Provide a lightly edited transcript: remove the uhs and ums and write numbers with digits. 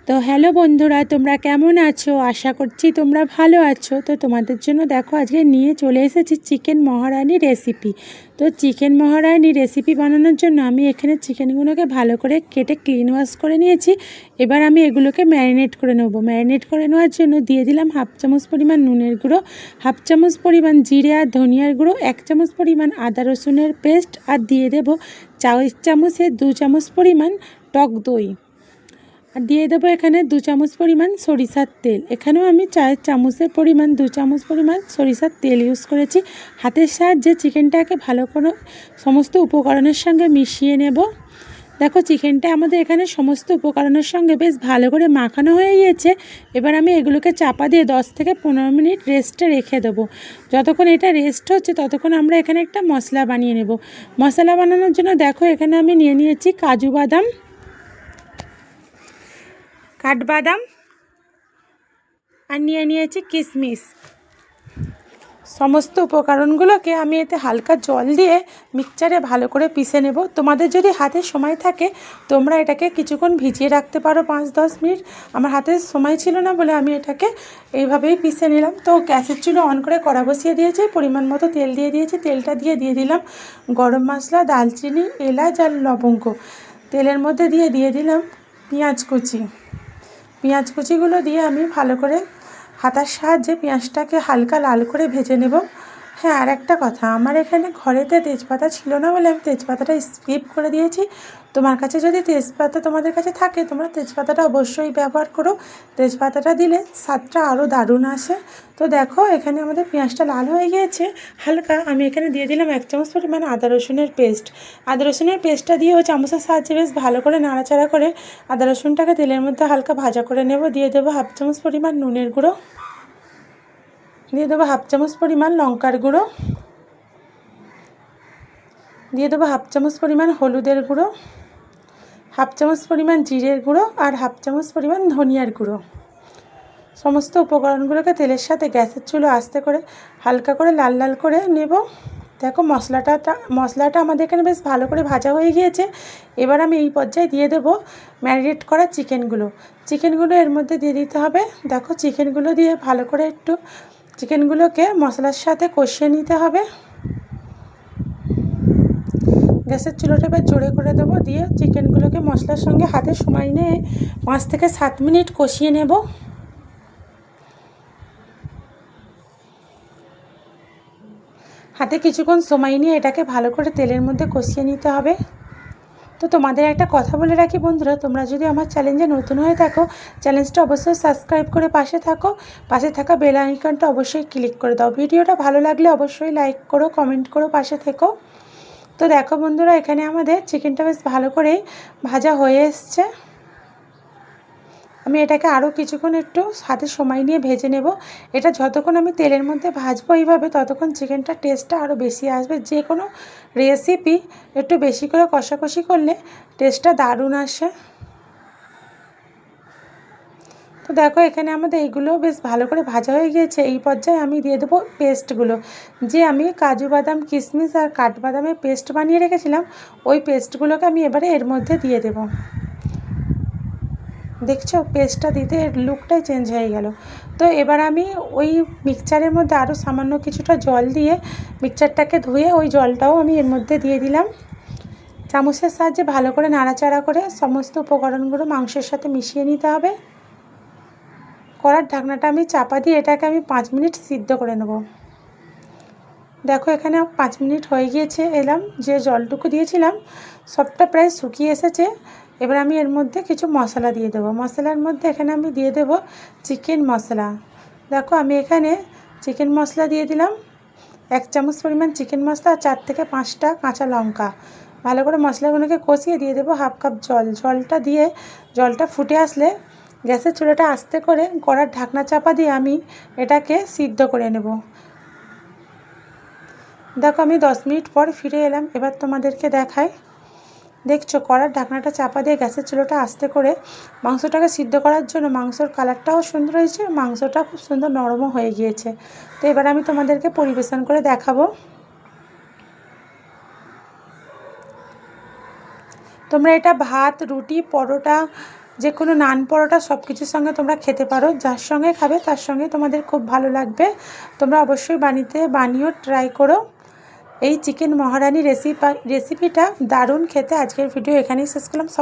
তো হ্যালো বন্ধুরা, তোমরা কেমন আছো? আশা করছি তোমরা ভালো আছো। তো তোমাদের জন্য দেখো আজকে নিয়ে চলে এসেছি চিকেন মহারানি রেসিপি। তো চিকেন মহারানি রেসিপি বানানোর জন্য আমি এখানে চিকেনগুলোকে ভালো করে কেটে ক্লিন ওয়াশ করে নিয়েছি। এবার আমি এগুলোকে ম্যারিনেট করে নেবো। ম্যারিনেট করে নেওয়ার জন্য দিয়ে দিলাম হাফ চামচ পরিমাণ নুনের গুঁড়ো, হাফ চামচ পরিমাণ জিরে আর ধনিয়ার গুঁড়ো, 1 চামচ পরিমাণ আদা রসুনের পেস্ট, আর দিয়ে দেবো 4 চামচে 2 চামচ পরিমাণ টক দই। আর দিয়ে দেবো এখানে 2 চামচ পরিমাণ সরিষার তেল। এখানেও আমি 4 চামচের পরিমাণ 2 চামচ পরিমাণ সরিষার তেল ইউজ করেছি। হাতের সাহায্যে চিকেনটাকে ভালো করে সমস্ত উপকরণের সঙ্গে মিশিয়ে নেব। দেখো চিকেনটা আমাদের এখানে সমস্ত উপকরণের সঙ্গে বেশ ভালো করে মাখানো হয়ে গিয়েছে। এবার আমি এগুলোকে চাপা দিয়ে 10 থেকে 15 মিনিট রেস্টে রেখে দেবো। যতক্ষণ এটা রেস্ট হচ্ছে ততক্ষণ আমরা এখানে একটা মশলা বানিয়ে নেব। মশলা বানানোর জন্য দেখো এখানে আমি নিয়ে নিয়েছি কাজু বাদাম, কাঠবাদাম, আর নিয়ে নিয়েছি কিশমিশ। সমস্ত উপকরণগুলোকে আমি এতে হালকা জল দিয়ে মিক্সচারে ভালো করে পিষে নেব। তোমাদের যদি হাতে সময় থাকে তোমরা এটাকে কিছুক্ষণ ভিজিয়ে রাখতে পারো 5-10 মিনিট। আমার হাতে সময় ছিল না বলে আমি এটাকে এইভাবেই পিষে নিলাম। তো গ্যাসের চুলো অন করে কড়া বসিয়ে দিয়েছি, পরিমাণ মতো তেল দিয়ে দিয়েছি। তেলটা দিয়ে দিলাম গরম মশলা, দালচিনি, এলাচ আর লবঙ্গ। তেলের মধ্যে দিয়ে দিলাম পেঁয়াজ কুচিগুলো দিয়ে আমি ভালো করে হাতার সাহায্যে পেঁয়াজটাকে হালকা লাল করে ভেজে নেব। হ্যাঁ, আর একটা কথা, আমার এখানে ঘরেতে তেজপাতা ছিল না বলে আমি তেজপাতাটা স্কিপ করে দিয়েছি। তোমার কাছে যদি তেজপাতা তোমাদের কাছে থাকে তোমরা তেজপাতাটা অবশ্যই ব্যবহার করো। তেজপাতাটা দিলে স্বাদটা আরও দারুণ আসে। তো দেখো এখানে আমাদের পেঁয়াজটা লাল হয়ে গিয়েছে হালকা। আমি এখানে দিয়ে দিলাম 1 চামচ পরিমাণ আদা রসুনের পেস্ট। আদা রসুনের পেস্টটা দিয়েও চামচের সাহায্যে বেশ ভালো করে নাড়াচাড়া করে আদা রসুনটাকে তেলের মধ্যে হালকা ভাজা করে নেব। দিয়ে দেবো হাফ চামচ পরিমাণ নুনের গুঁড়ো, দিয়ে দেবো হাফ চামচ পরিমাণ লঙ্কার গুঁড়ো, দিয়ে দেবো হাফ চামচ পরিমাণ হলুদের গুঁড়ো, হাফ চামচ পরিমাণ জিরের গুঁড়ো, আর হাফ চামচ পরিমাণ ধনিয়ার গুঁড়ো। সমস্ত উপকরণগুলোকে তেলের সাথে গ্যাসের চুলো আস্তে করে হালকা করে লাল লাল করে নেব। দেখো মশলাটা আমাদের এখানে বেশ ভালো করে ভাজা হয়ে গিয়েছে। এবার আমি এই পর্যায়ে দিয়ে দেবো ম্যারিনেট করা চিকেনগুলো এর মধ্যে দিয়ে দিতে হবে। দেখো চিকেনগুলো দিয়ে ভালো করে একটু চিকেনগুলোকে মশলার সাথে কষিয়ে নিতে হবে। গ্যাসের চুলোটা এবার জোরে করে দেবো, দিয়ে চিকেনগুলোকে মশলার সঙ্গে হাতে সময় নিয়ে 5 থেকে 7 মিনিট কষিয়ে নেব। হাতে কিছুক্ষণ সময় নিয়ে এটাকে ভালো করে তেলের মধ্যে কষিয়ে নিতে হবে। তো তোমাদের একটা কথা বলে রাখি বন্ধুরা, তোমরা যদি আমার চ্যানেলে নতুন হয়ে থাকো চ্যানেলটা অবশ্যই সাবস্ক্রাইব করে পাশে থাকা বেল আইকনটা অবশ্যই ক্লিক করে দাও। ভিডিওটা ভালো লাগলে অবশ্যই লাইক করো, কমেন্ট করো, পাশে থেকো। তো দেখো বন্ধুরা এখানে আমাদের চিকেনটা বেশ ভালো করেই ভাজা হয়ে এসছে। আমি এটাকে আরও কিছুক্ষণ একটু হাতে সময় নিয়ে ভেজে নেব। এটা যতক্ষণ আমি তেলের মধ্যে ভাজবো এইভাবে ততক্ষণ চিকেনটার টেস্টটা আরও বেশি আসবে। যে কোনো রেসিপি একটু বেশি করে কষাকষি করলে টেস্টটা দারুণ আসে। তো দেখো এখানে আমাদের এইগুলো বেশ ভালো করে ভাজা হয়ে গিয়েছে। এই পর্যায়ে আমি দিয়ে দেবো পেস্টগুলো, যে আমি কাজু বাদাম, কিশমিশ আর কাঠবাদামের পেস্ট বানিয়ে রেখেছিলাম ওই পেস্টগুলোকে আমি এবারে এর মধ্যে দিয়ে দেবো। দেখছো পেস্টটা দিতে এর লুকটাই চেঞ্জ হয়ে গেল। তো এবার আমি ওই মিক্সচারের মধ্যে আরও সামান্য কিছুটা জল দিয়ে মিক্সচারটাকে ধুয়ে ওই জলটাও আমি এর মধ্যে দিয়ে দিলাম। চামচের সাহায্যে ভালো করে নাড়াচাড়া করে সমস্ত উপকরণগুলো মাংসের সাথে মিশিয়ে নিতে হবে। কড়ার ঢাকনাটা আমি চাপা দিয়ে এটাকে আমি 5 মিনিট সিদ্ধ করে নেব। দেখো এখানে 5 মিনিট হয়ে গিয়েছে। যে জলটুকু দিয়েছিলাম সবটা প্রায় শুকিয়ে এসেছে। এবার আমি এর মধ্যে কিছু মশলা দিয়ে দেবো। মশলার মধ্যে এখানে আমি দিয়ে দেবো চিকেন মশলা। দেখো আমি এখানে চিকেন মশলা দিয়ে দিলাম 1 চামচ পরিমাণ চিকেন মশলা, আর 4 থেকে 5টা কাঁচা লঙ্কা। ভালো করে মশলাগুলোকে কষিয়ে দিয়ে দেবো হাফ কাপ জল। জলটা ফুটে আসলে গ্যাসের চুলাটা আস্তে করে কড়ার ঢাকনা চাপা দিয়ে আমি এটাকে সিদ্ধ করে নেব। দেখো আমি 10 মিনিট পর ফিরে এলাম। এবার তোমাদেরকে দেখাই। দেখছো কড়ার ঢাকনাটা চাপা দিয়ে গ্যাসের চুলোটা আস্তে করে মাংসটাকে সিদ্ধ করার জন্য মাংসর কালারটাও সুন্দর হয়েছে, মাংসটা খুব সুন্দর নরমও হয়ে গিয়েছে। তো এবার আমি তোমাদেরকে পরিবেশন করে দেখাবো। তোমরা এটা ভাত, রুটি, পরোটা যে কোনো নান পরোটা সব কিছুর সঙ্গে তোমরা খেতে পারো, যার সঙ্গে খাবে তার সঙ্গে তোমাদের খুব ভালো লাগবে। তোমরা অবশ্যই বানিয়েও ট্রাই করো। এই চিকেন মহারানি রেসিপিটা দারুণ খেতে। আজকের ভিডিও এখানেই শেষ করলাম। সবাই